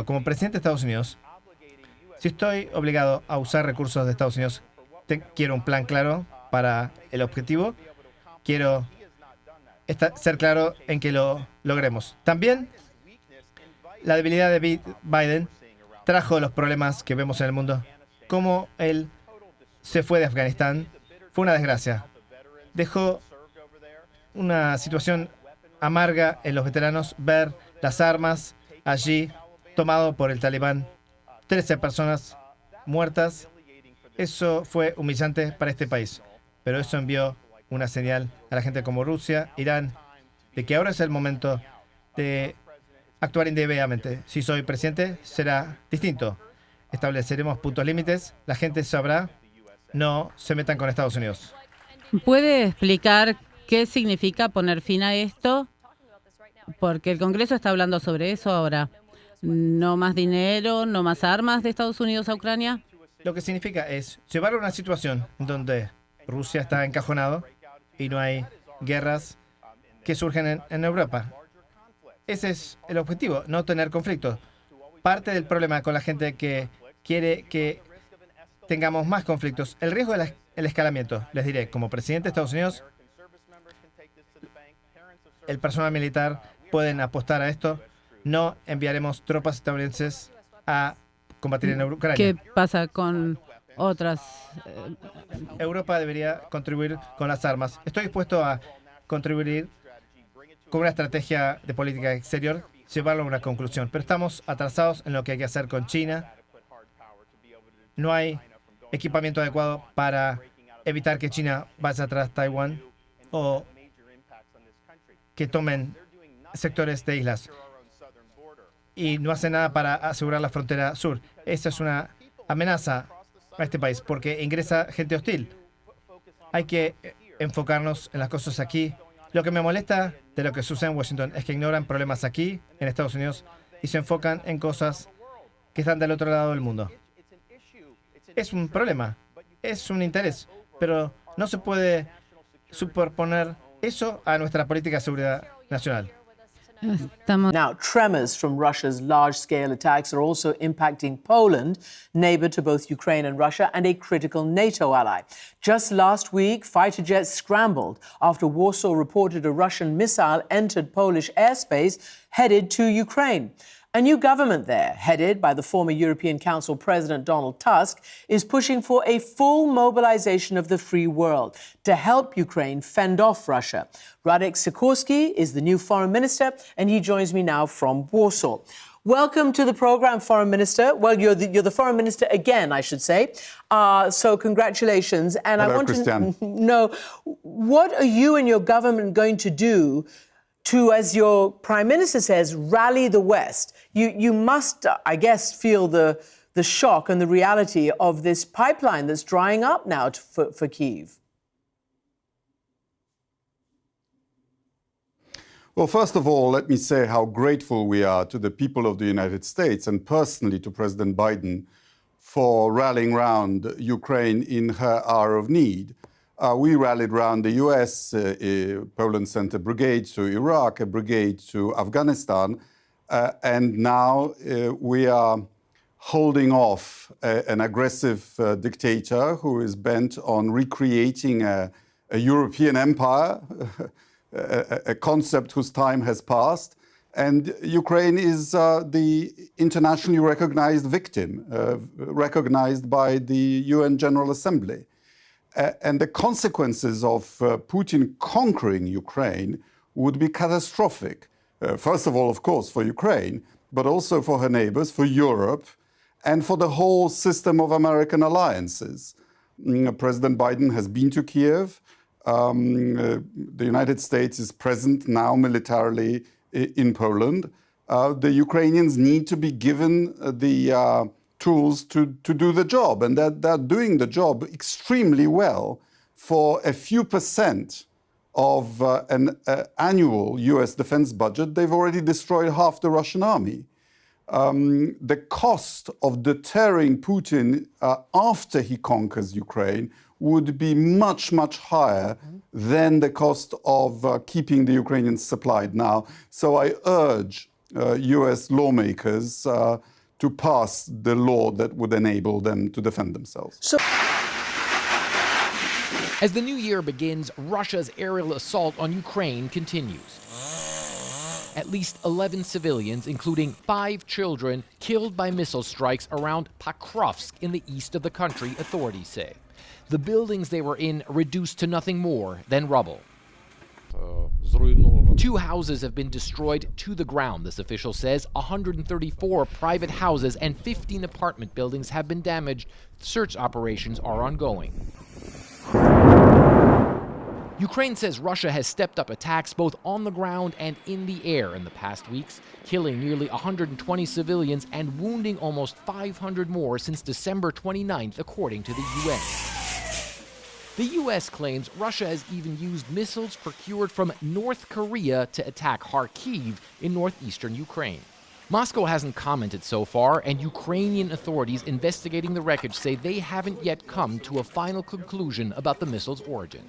Como presidente de Estados Unidos, si estoy obligado a usar recursos de Estados Unidos, quiero un plan claro para el objetivo. Quiero ser claro en que lo logremos. También la debilidad de Biden trajo los problemas que vemos en el mundo. Como él se fue de Afganistán, fue una desgracia. Dejó una situación amarga en los veteranos, ver las armas allí tomado por el talibán, 13 personas muertas. Eso fue humillante para este país, pero eso envió una señal a la gente como Rusia, Irán, de que ahora es el momento de actuar indebidamente. Si soy presidente, será distinto. Estableceremos puntos límites, la gente sabrá, no se metan con Estados Unidos. ¿Puede explicar qué significa poner fin a esto? Porque el Congreso está hablando sobre eso ahora. ¿No más dinero, no más armas de Estados Unidos a Ucrania? Lo que significa es llevar a una situación donde Rusia está encajonado y no hay guerras que surgen en Europa. Ese es el objetivo, no tener conflictos. Parte del problema con la gente que quiere que tengamos más conflictos, el riesgo del escalamiento. Les diré, como presidente de Estados Unidos, el personal militar pueden apostar a esto. No enviaremos tropas estadounidenses a combatir en Ucrania. ¿Qué pasa con otras? Europa debería contribuir con las armas. Estoy dispuesto a contribuir con una estrategia de política exterior, llevarlo a una conclusión. Pero estamos atrasados en lo que hay que hacer con China. No hay equipamiento adecuado para evitar que China vaya atrás Taiwán o que tomen sectores de islas. Y no hace nada para asegurar la frontera sur. Esa es una amenaza a este país porque ingresa gente hostil. Hay que enfocarnos en las cosas aquí. Lo que me molesta de lo que sucede en Washington es que ignoran problemas aquí, en Estados Unidos, y se enfocan en cosas que están del otro lado del mundo. Es un problema, es un interés, pero no se puede superponer eso a nuestra política de seguridad nacional. Now, tremors from Russia's large-scale attacks are also impacting Poland, neighbor to both Ukraine and Russia, and a critical NATO ally. Just last week, fighter jets scrambled after Warsaw reported a Russian missile entered Polish airspace headed to Ukraine. A new government there, headed by the former European Council President Donald Tusk, is pushing for a full mobilization of the free world to help Ukraine fend off Russia. Radek Sikorski is the new foreign minister, and he joins me now from Warsaw. Welcome to the program, Foreign Minister. Well, you're the Foreign Minister again, I should say. So congratulations. And Hello, I want Christian. to know, what are you and your government going to do to, as your Prime Minister says, rally the West? You must, I guess, feel the shock and the reality of this pipeline that's drying up now for Kyiv. Well, first of all, let me say how grateful we are to the people of the United States and personally to President Biden for rallying round Ukraine in her hour of need. We rallied round the US. Poland sent a brigade to Iraq, a brigade to Afghanistan, and now we are holding off an aggressive dictator who is bent on recreating a European empire, a concept whose time has passed. And Ukraine is the internationally recognized victim, recognized by the UN General Assembly. And the consequences of Putin conquering Ukraine would be catastrophic. First of all, of course, for Ukraine, but also for her neighbors, for Europe, and for the whole system of American alliances. President Biden has been to Kiev. The United States is present now militarily in Poland. The Ukrainians need to be given the tools to do the job, and they're doing the job extremely well. For a few percent of an annual US defense budget, they've already destroyed half the Russian army. The cost of deterring Putin after he conquers Ukraine would be much, much higher than the cost of keeping the Ukrainians supplied now. So I urge US lawmakers to pass the law that would enable them to defend themselves. As the new year begins, Russia's aerial assault on Ukraine continues. At least 11 civilians, including 5 children, killed by missile strikes around Pokrovsk in the east of the country, authorities say. The buildings they were in reduced to nothing more than rubble. 2 houses have been destroyed to the ground, this official says. 134 private houses and 15 apartment buildings have been damaged. Search operations are ongoing. Ukraine says Russia has stepped up attacks both on the ground and in the air in the past weeks, killing nearly 120 civilians and wounding almost 500 more since December 29th, according to the UN. The U.S. claims Russia has even used missiles procured from North Korea to attack Kharkiv in northeastern Ukraine. Moscow hasn't commented so far, and Ukrainian authorities investigating the wreckage say they haven't yet come to a final conclusion about the missile's origin.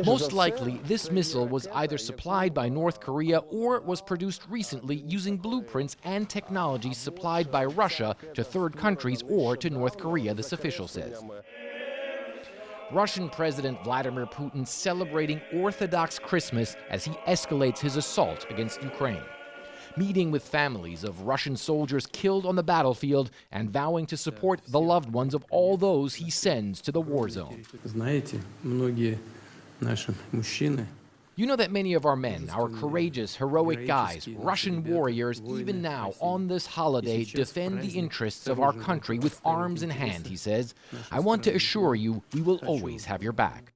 Most likely, this missile was either supplied by North Korea or was produced recently using blueprints and technologies supplied by Russia to third countries or to North Korea, this official says. Russian President Vladimir Putin celebrating Orthodox Christmas as he escalates his assault against Ukraine. Meeting with families of Russian soldiers killed on the battlefield and vowing to support the loved ones of all those he sends to the war zone. You know that many of our men, our courageous, heroic guys, Russian warriors, even now on this holiday, defend the interests of our country with arms in hand, he says. I want to assure you, we will always have your back.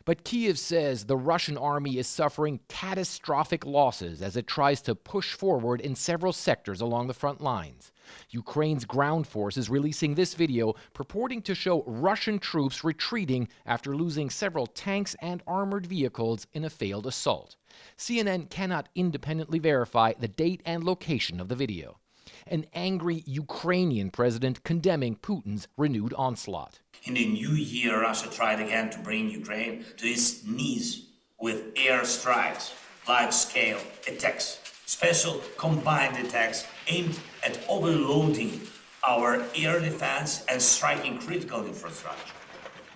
But Kyiv says the Russian army is suffering catastrophic losses as it tries to push forward in several sectors along the front lines. Ukraine's ground force is releasing this video purporting to show Russian troops retreating after losing several tanks and armored vehicles in a failed assault. CNN cannot independently verify the date and location of the video. An angry Ukrainian president condemning Putin's renewed onslaught. In the new year, Russia tried again to bring Ukraine to its knees with air strikes, large-scale attacks, special combined attacks aimed at overloading our air defense and striking critical infrastructure.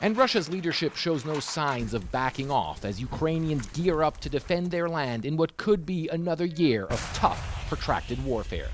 And Russia's leadership shows no signs of backing off as Ukrainians gear up to defend their land in what could be another year of tough, protracted warfare.